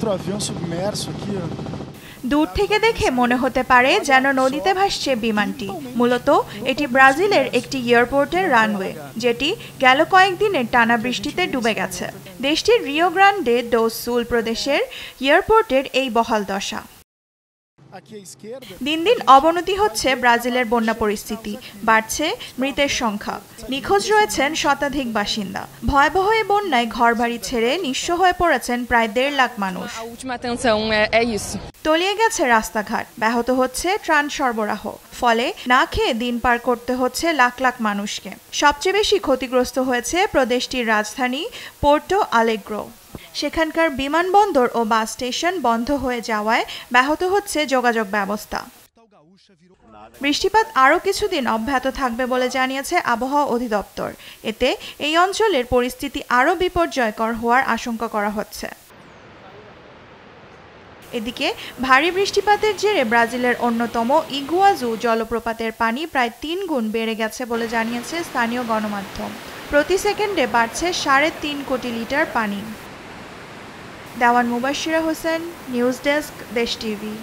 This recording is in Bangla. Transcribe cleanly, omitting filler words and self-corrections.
outro avião submerso aqui, ó. দূর থেকে দেখে মনে হতে পারে যেন নদীতে ভাসছে বিমানটি। মূলত এটি ব্রাজিলের একটি এয়ারপোর্টের রানওয়ে, যেটি গেল কয়েকদিনের টানা বৃষ্টিতে ডুবে গেছে। দেশটির রিও গ্রান্ডে ডো সুল প্রদেশের এয়ারপোর্টের এই বহাল দশা। দিন দিন অবনতি হচ্ছে ব্রাজিলের বন্যা পরিস্থিতি, বাড়ছে মৃতের সংখ্যা, নিখোঁজ রয়েছেন শতাধিক বাসিন্দা। ভয়াবহ এই বন্যায় ঘরবাড়ি ছেড়ে নিঃস্ব হয়ে পড়েছেন প্রায় 1.5 লাখ মানুষ। তলিয়ে গেছে রাস্তাঘাট, ব্যাহত হচ্ছে ত্রাণ সরবরাহ, ফলে না খেয়ে দিন পার করতে হচ্ছে লাখ লাখ মানুষকে। সবচেয়ে বেশি ক্ষতিগ্রস্ত হয়েছে প্রদেশটির রাজধানী পোর্টো আলেগ্রো। সেখানকার বিমানবন্দর ও বাস স্টেশন বন্ধ হয়ে যাওয়ায় ব্যাহত হচ্ছে যোগাযোগ ব্যবস্থা। বৃষ্টিপাত আরও কিছুদিন অব্যাহত থাকবে বলে জানিয়েছে আবহাওয়া অধিদপ্তর। এতে এই অঞ্চলের পরিস্থিতি আরও বিপর্যয়কর হওয়ার আশঙ্কা করা হচ্ছে। এদিকে ভারী বৃষ্টিপাতের জেরে ব্রাজিলের অন্যতম ইগুয়াজু জলপ্রপাতের পানি প্রায় 3 গুণ বেড়ে গেছে বলে জানিয়েছে স্থানীয় গণমাধ্যম। প্রতি সেকেন্ডে বাড়ছে 3.5 কোটি লিটার পানি। দেওয়ান মুবাশশিরা হোসেন, নিউজ ডেস্ক, দেশ টিভি।